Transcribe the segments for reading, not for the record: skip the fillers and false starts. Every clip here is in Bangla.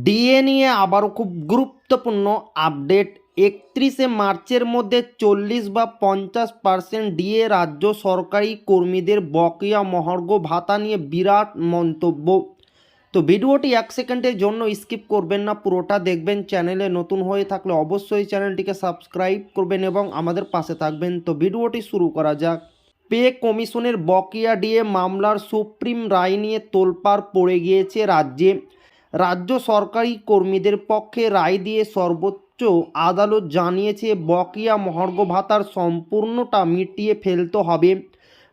ডিএ নিয়ে আবারও খুব গুরুত্বপূর্ণ আপডেট। 31শে মার্চের মধ্যে 40 বা 50% ডিএ রাজ্য সরকারি কর্মীদের বকেয়া মহার্ঘ ভাতা নিয়ে বিরাট মন্তব্য। তো ভিডিওটি 1 সেকেন্ডের জন্য স্কিপ করবেন না, পুরোটা দেখবেন। চ্যানেলে নতুন হয়ে থাকলে অবশ্যই চ্যানেলটিকে সাবস্ক্রাইব করবেন এবং আমাদের পাশে থাকবেন। তো ভিডিওটি শুরু করা যাক। পে কমিশনের বকেয়া ডিএ মামলার সুপ্রিম রায় নিয়ে তোলপাড় পড়ে গিয়েছে রাজ্যে। রাজ্য সরকারি কর্মীদের পক্ষে রায় দিয়ে সর্বোচ্চ আদালত জানিয়েছে বকেয়া মহার্ঘ ভাতার সম্পূর্ণটা মিটিয়ে ফেলতে হবে।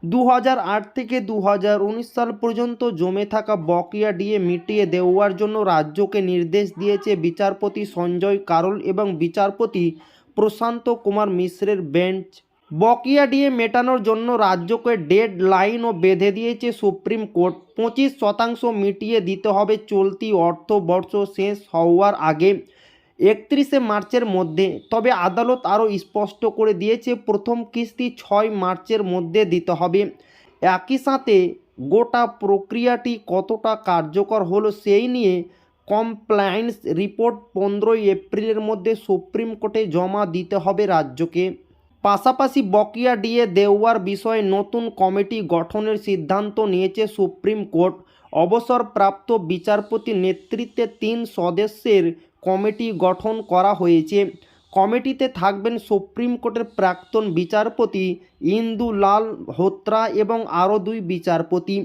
2008 থেকে 2019 সাল পর্যন্ত জমে থাকা বকেয়া ডিএ মিটিয়ে দেওয়ার জন্য রাজ্যকে নির্দেশ দিয়েছে বিচারপতি সঞ্জয় কারোল এবং বিচারপতি প্রশান্ত কুমার মিশ্রের বেঞ্চ। বকেয়া ডিএ মেটানোর জন্য রাজ্যকে ডেড লাইনও বেঁধে দিয়েছে সুপ্রিম কোর্ট। 25% মিটিয়ে দিতে হবে চলতি অর্থবর্ষ শেষ হওয়ার আগে, 31শে মার্চের মধ্যে। তবে আদালত আরও স্পষ্ট করে দিয়েছে প্রথম কিস্তি 6 মার্চের মধ্যে দিতে হবে। একই সাথে গোটা প্রক্রিয়াটি কতটা কার্যকর হলো সেই নিয়ে কমপ্লায়েন্স রিপোর্ট 15 এপ্রিলের মধ্যে সুপ্রিম কোর্টে জমা দিতে হবে রাজ্যকে। পাশাপাশি বকেয়া ডিএ দেওয়ার বিষয়ে নতুন কমিটি গঠনের সিদ্ধান্ত নিয়েছে সুপ্রিম কোর্ট। অবসরপ্রাপ্ত বিচারপতির নেতৃত্বে 3 সদস্যের কমিটি গঠন করা হয়েছে। কমিটিতে থাকবেন সুপ্রিম কোর্টের প্রাক্তন বিচারপতি ইন্দুলাল হোত্রা এবং আরও 2 বিচারপতি।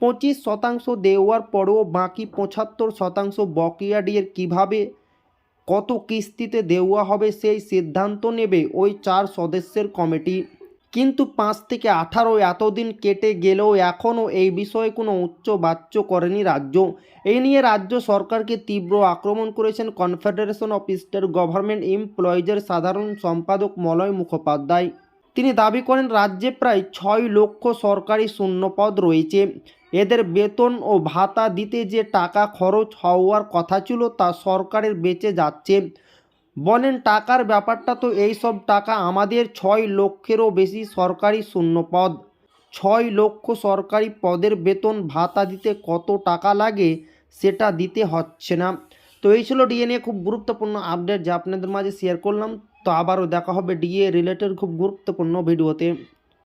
25% দেওয়ার পরেও বাকি 75% বকেয়া ডিএর কীভাবে কত কিস্তিতে দেওয়া হবে সেই সিদ্ধান্ত নেবে ওই 4 সদস্যের কমিটি। কিন্তু 5 থেকে 18 এতদিন কেটে গেলেও এখনও এই বিষয়ে কোনো উচ্চবাচ্য করেনি রাজ্য। এই নিয়ে রাজ্য সরকারকে তীব্র আক্রমণ করেছেন কনফেডারেশন অফ স্টেট গভর্নমেন্ট এমপ্লয়িজের সাধারণ সম্পাদক মলয় মুখোপাধ্যায়। তিনি দাবি করেন রাজ্যে প্রায় 6 লক্ষ সরকারি শূন্যপদ রয়েছে। এদের বেতন ও ভাতা দিতে যে টাকা খরচ হওয়ার কথা ছিল তা সরকারের বেঁচে যাচ্ছে। বলেন টাকার ব্যাপারটা তো এই সব টাকা আমাদের 6 লক্ষেরও বেশি সরকারি শূন্যপদ। 6 লক্ষ সরকারি পদের বেতন ভাতা দিতে কত টাকা লাগে সেটা দিতে হচ্ছে না। তো এই ছিল ডিএ নিয়ে খুব গুরুত্বপূর্ণ আপডেট যা আপনাদের মাঝে শেয়ার করলাম। তো আবারও দেখা হবে ডিএ রিলেটেড খুব গুরুত্বপূর্ণ ভিডিওতে।